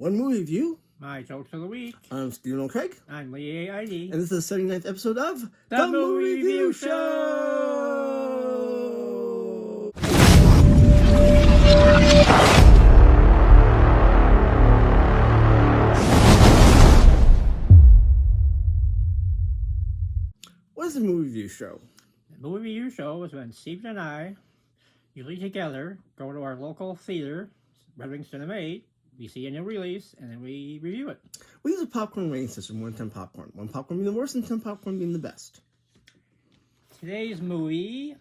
One movie review. My jokes of the week. I'm Stephen O'Craig. I'm Lee A.I.D. And this is the 79th episode of The Movie Review Show! What is the movie review show? The movie review show is when Stephen and I, usually together, go to our local theater, Red Wing Cinema 8. We see a new release, and then we review it. We use a popcorn rating system, 1 to 10 popcorn. 1 popcorn being the worst and 10 popcorn being the best. Today's movie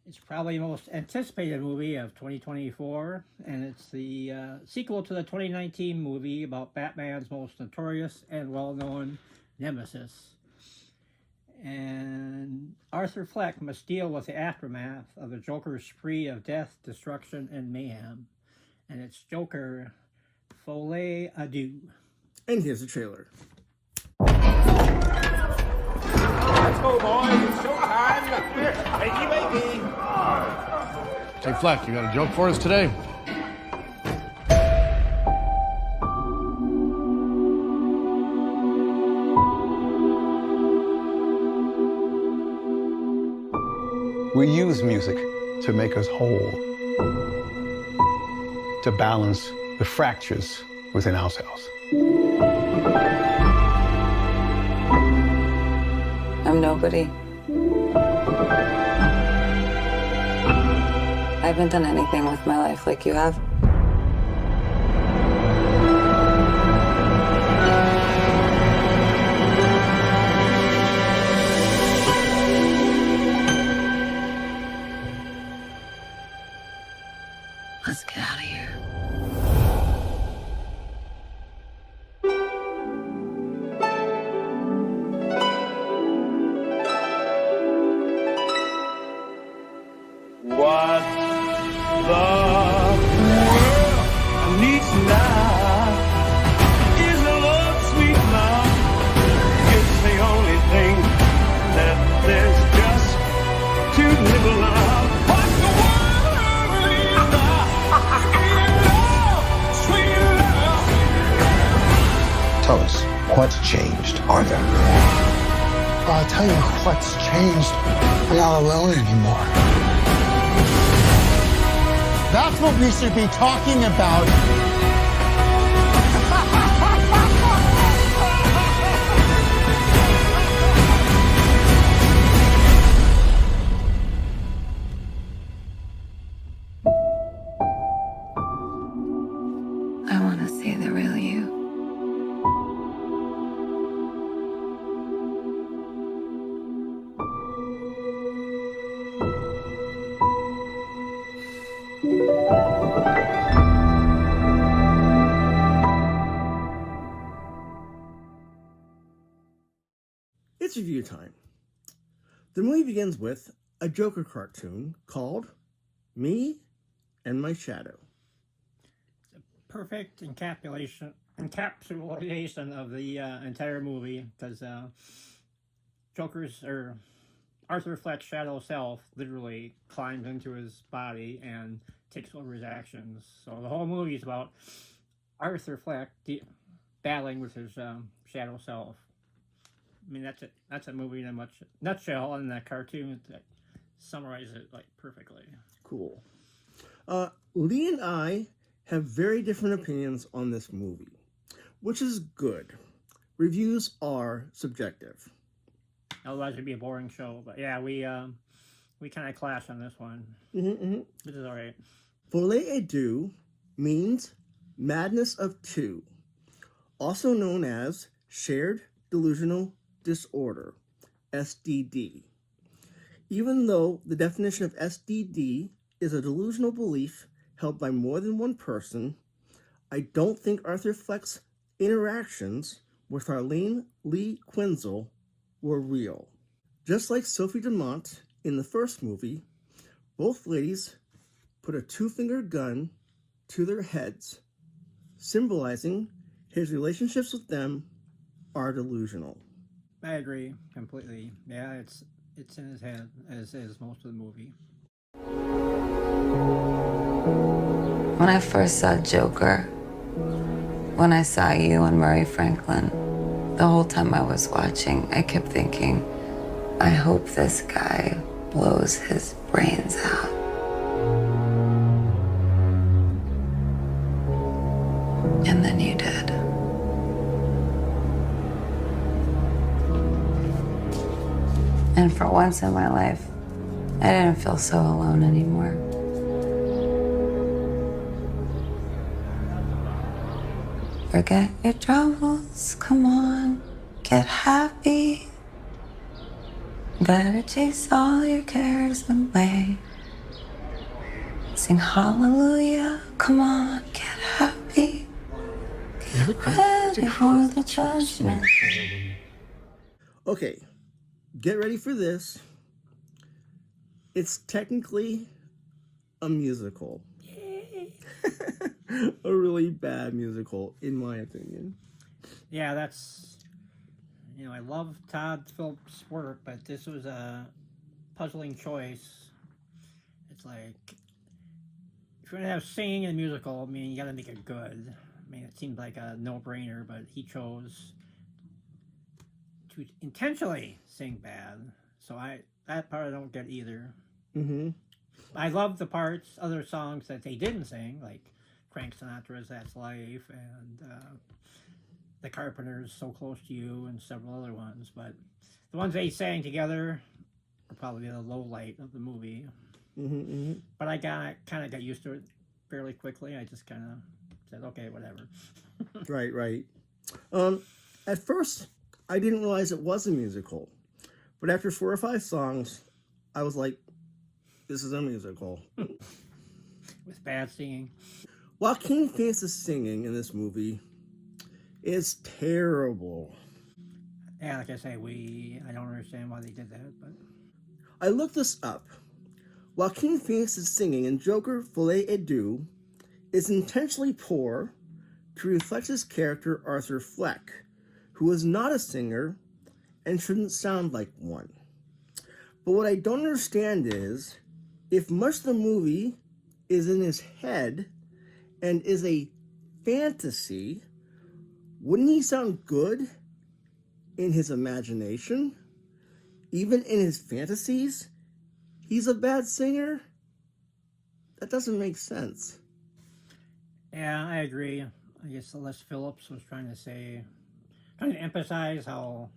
is probably the most anticipated movie of 2024, and it's the sequel to the 2019 movie about Batman's most notorious and well-known nemesis. And Arthur Fleck must deal with the aftermath of the Joker's spree of death, destruction, and mayhem. And it's Joker Folie Adieu. And here's the trailer. Let's go, boys. It's showtime. Wakey, wakey. Hey, Fleck, you got a joke for us today? We use music to make us whole, to balance the fractures within ourselves. I'm nobody. I haven't done anything with my life like you have. Let's get out of here. What the world needs now is a love, sweet love. It's the only thing that there's just to live love. What the world needs now is love, sweet love. Tell us, what's changed, Arthur? I'll tell you what's changed. I'm not alone anymore. That's what we should be talking about. I want to see the real you. It's review time. The movie begins with a Joker cartoon called Me and My Shadow. Perfect encapsulation of the entire movie, because Arthur Fleck's shadow self literally climbs into his body and takes over his actions. So the whole movie is about Arthur Fleck battling with his shadow self. I mean, that's it. That's a movie in a nutshell, and that cartoon that summarizes it like perfectly. Cool. Lee and I have very different opinions on this movie, which is good. Reviews are subjective. Otherwise, it'd be a boring show. But yeah, we kind of clash on this one. This is all right. Folie Adieu means madness of two, also known as shared delusional disorder, SDD. Even though the definition of SDD is a delusional belief held by more than one person, I don't think Arthur Fleck's interactions with Arlene Lee Quinzel were real. Just like Sophie Dumont in the first movie, both ladies put a 2-finger gun to their heads, symbolizing his relationships with them are delusional. I agree completely. Yeah, it's in his head, as is most of the movie. When I first saw Joker, When I saw you and Murray Franklin, the whole time I was watching, I kept thinking, I hope this guy blows his brains out. And then you did. And for once in my life, I didn't feel so alone anymore. Forget your troubles, come on, get happy. Better chase all your cares away. Sing hallelujah, come on, get happy. Get ready for the judgment. Okay, get ready for this. It's technically a musical. A really bad musical, in my opinion. Yeah, that's, I love Todd Phillips' work, but this was a puzzling choice. It's like, if you're going to have singing in a musical, you got to make it good. It seemed like a no-brainer, but he chose to intentionally sing bad. So that part I don't get either. Mm-hmm. I love the parts, other songs that they didn't sing, like Frank Sinatra's That's Life and The Carpenters' So Close to You and several other ones. But the ones they sang together are probably the low light of the movie. Mm-hmm, mm-hmm. But I kind of got used to it fairly quickly. I just kind of said, okay, whatever. Right. At first, I didn't realize it was a musical. But after 4 or 5 songs, I was like, this is a musical. With bad singing. Joaquin Phoenix's singing in this movie is terrible. Yeah, like I say, I don't understand why they did that, but... I looked this up. Joaquin Phoenix's singing in Joker Folie et DEUX is intentionally poor to reflect his character Arthur Fleck, who is not a singer and shouldn't sound like one. But what I don't understand is, if much of the movie is in his head and is a fantasy, wouldn't he sound good in his imagination? Even in his fantasies, he's a bad singer? That doesn't make sense. Yeah, I agree. I guess Celeste Phillips was trying to emphasize how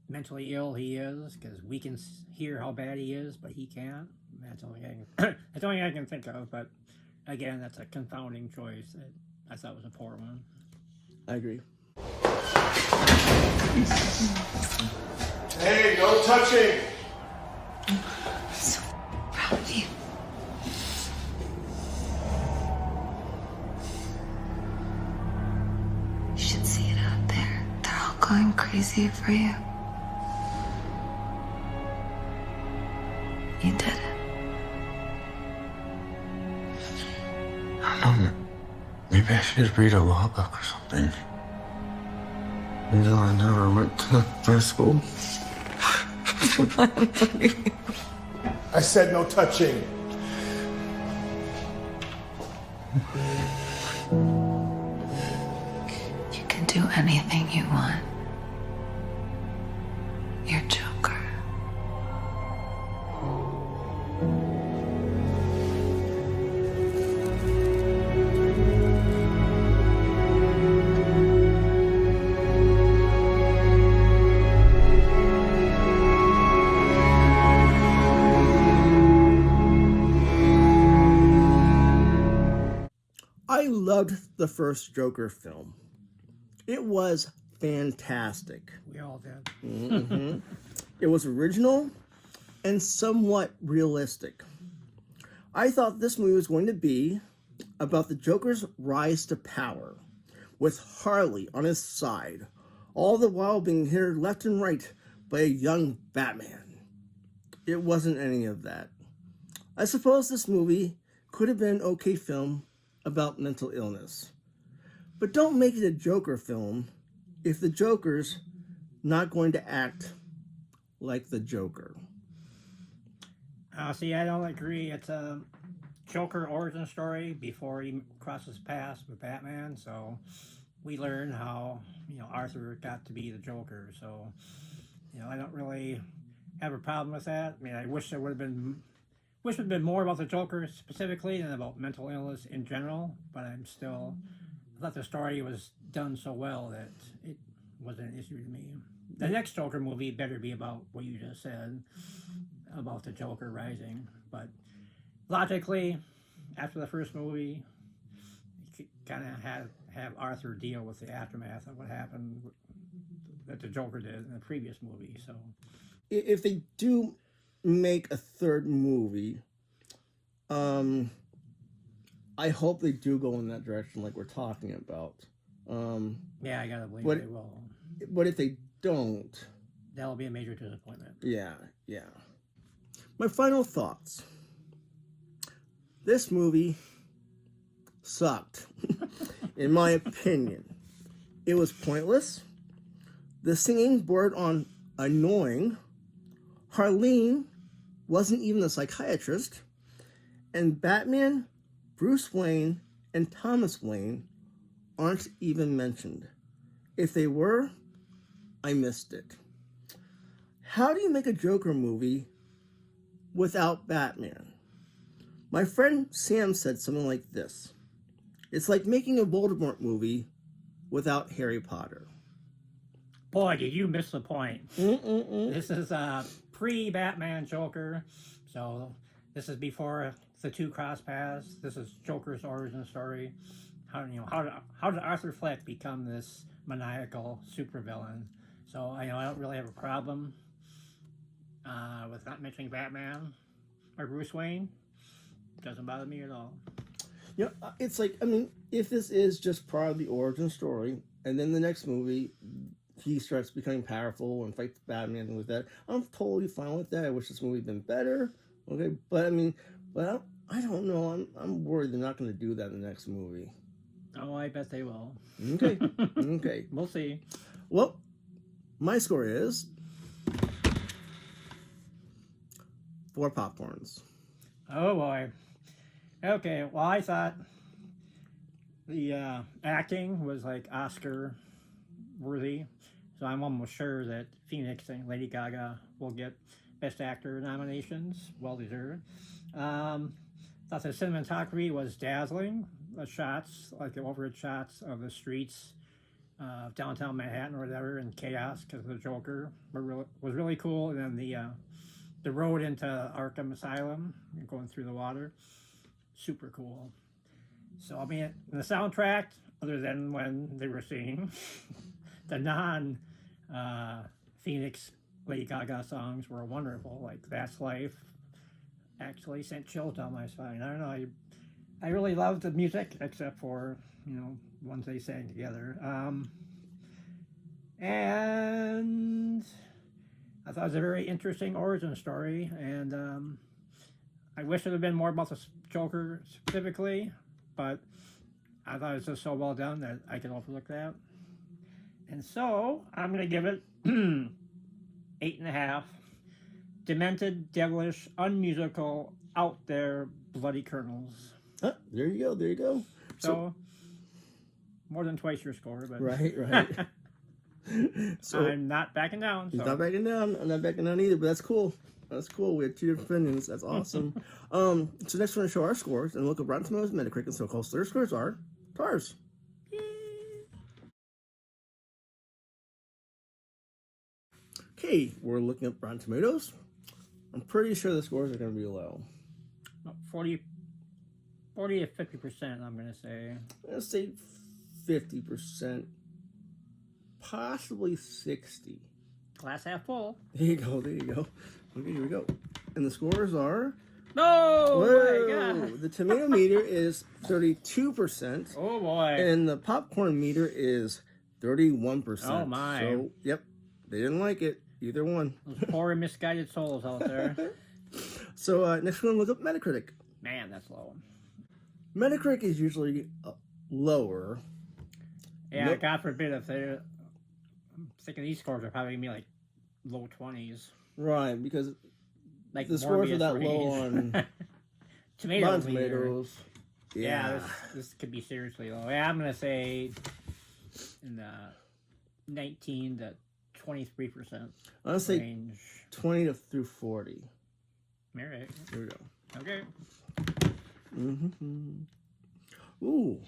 mentally ill he is, because we can hear how bad he is, but he can't. That's the only I can think of, but again, that's a confounding choice that I thought was a poor one. I agree. Hey, no touching! I'm so proud of you. You should see it out there. They're all going crazy for you. You did it. I don't know. Maybe I should read a law book or something. You know, I never went to first school. I said no touching. You can do anything you want. You're Joker. I loved the first Joker film. It was fantastic. We all did. Mm-hmm. It was original and somewhat realistic. I thought this movie was going to be about the Joker's rise to power, with Harley on his side, all the while being hit left and right by a young Batman. It wasn't any of that. I suppose this movie could have been an okay film about mental illness. But don't make it a Joker film if the Joker's not going to act like the Joker. See, I don't agree. It's Joker origin story before he crosses paths with Batman. So we learn how Arthur got to be the Joker. So I don't really have a problem with that. I mean, I wish there would have been more about the Joker specifically than about mental illness in general. But I thought the story was done so well that it wasn't an issue to me. The next Joker movie better be about what you just said about the Joker rising. But logically, after the first movie, you kind of have Arthur deal with the aftermath of what happened that the Joker did in the previous movie. So, if they do make a third movie, I hope they do go in that direction, like we're talking about. Yeah, I gotta believe they will. But if they don't, that'll be a major disappointment. Yeah. My final thoughts. This movie sucked, in my opinion. It was pointless. The singing bordered on annoying. Harleen wasn't even a psychiatrist. And Batman, Bruce Wayne, and Thomas Wayne aren't even mentioned. If they were, I missed it. How do you make a Joker movie without Batman? My friend Sam said something like this. It's like making a Voldemort movie without Harry Potter. Boy, did you miss the point. This is a pre-Batman Joker, so this is before the two cross paths. This is Joker's origin story. How did Arthur Fleck become this maniacal supervillain? So I don't really have a problem with not mentioning Batman or Bruce Wayne. Doesn't bother me at all. It's like, I mean, if this is just part of the origin story, and then the next movie, he starts becoming powerful and fights Batman with that, I'm totally fine with that. I wish this movie had been better. Okay, but I mean, I don't know. I'm worried they're not going to do that in the next movie. Oh, I bet they will. Okay. Okay. We'll see. Well, my score is 4 popcorns. Oh boy. Okay, well, I thought the acting was like Oscar worthy, so I'm almost sure that Phoenix and Lady Gaga will get Best Actor nominations. Well deserved. Thought the cinematography was dazzling. The shots, like the overhead shots of the streets of downtown Manhattan or whatever, in chaos because of the Joker, was really cool. And then the road into Arkham Asylum, going through the water, super cool. So I mean, the soundtrack, other than when they were singing the Phoenix Lady Gaga songs, were wonderful. Like That's Life actually sent chills down my spine. I don't know. I really loved the music, except for ones they sang together. And I thought it was a very interesting origin story, and I wish it had been more about the Joker specifically, but I thought it was just so well done that I could overlook that. And so I'm going to give it 8.5. Demented, devilish, unmusical, out there, bloody kernels. There you go. So more than twice your score, but right. So I'm not backing down. He's not backing down. I'm not backing down either, but that's cool. We have 2 different opinions. That's awesome. So next we're going to show our scores and look at Rotten Tomatoes, Metacritic, and so-called. So their scores are TARS. Okay, we're looking at Rotten Tomatoes. I'm pretty sure the scores are going to be low. 40 to 50%, I'm going to say. Let's say 50%. Possibly 60. Glass half full. There you go. Okay, here we go. And the scores are... No! Whoa! My God. The tomato meter is 32%. Oh, boy. And the popcorn meter is 31%. Oh, my. So, yep. They didn't like it. Either one. Those poor misguided souls out there. So, next we're going to look up Metacritic. Man, that's low. Metacritic is usually lower. Yeah, Nope. God forbid if they're... I'm thinking these scores are probably going to be like low 20s. Right, because Like the scores are Morbius that low range. on Tomato Rotten meter. Tomatoes. Yeah, this could be seriously low. Yeah, I'm gonna say in the 19 to 23% I'm gonna say range. 20 through 40. All right. Here we go. Okay. Ooh,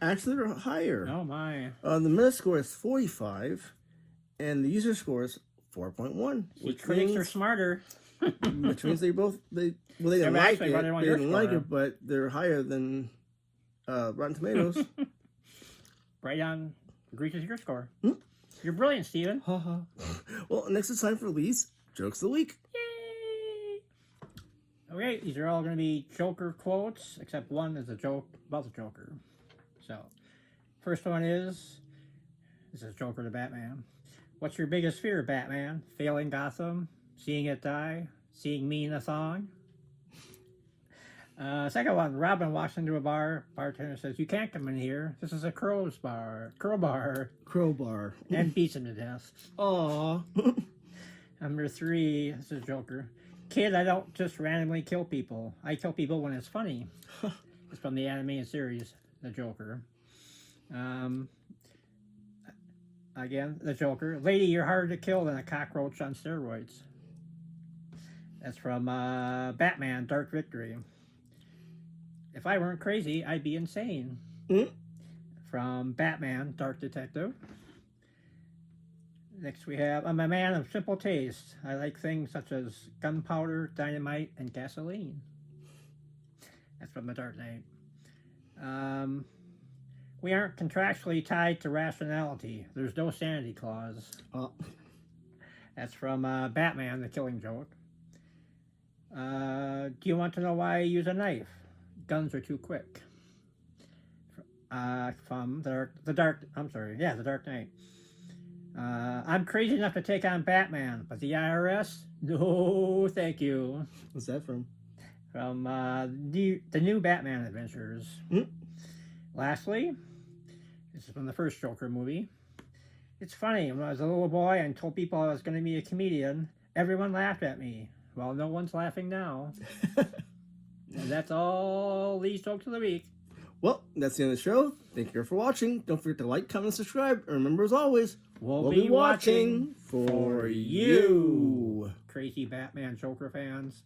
actually they're higher. Oh my. The Metascore is 45, and the user score is 4.1. See, critics are smarter. Which means they didn't They're like actually it. running on They your didn't like score. it, but they're higher than Rotten Tomatoes. Right on. Agrees with your score. Hmm? You're brilliant, Steven. Well, next it's time for Lee's Jokes of the Week. Yay! Okay, these are all going to be Joker quotes, except one is a joke about the Joker. So, first one is, this is Joker to Batman. What's your biggest fear, Batman? Failing Gotham? Seeing it die? Seeing me in a song? Second one, Robin walks into a bar. Bartender says, you can't come in here. This is a crowbar. And beats him to death. Aww. Number 3, this is Joker. Kid, I don't just randomly kill people. I kill people when it's funny. It's from the animated series, The Joker. Again, The Joker. Lady, you're harder to kill than a cockroach on steroids. That's from Batman, Dark Victory. If I weren't crazy, I'd be insane. From Batman, Dark Detective. Next we have, I'm a man of simple taste. I like things such as gunpowder, dynamite, and gasoline. That's from The Dark Knight. We aren't contractually tied to rationality. There's no sanity clause. That's from Batman, The Killing Joke. Do you want to know why I use a knife? Guns are too quick. From The Dark Knight. I'm crazy enough to take on Batman, but the IRS? No, thank you. What's that from? From the new Batman Adventures. Lastly, this is from the first Joker movie. It's funny, when I was a little boy and told people I was going to be a comedian, everyone laughed at me. Well, no one's laughing now. And that's all these jokes of the week. Well, that's the end of the show. Thank you for watching. Don't forget to like, comment, and subscribe. And remember, as always, We'll be watching for you. Crazy Batman Joker fans.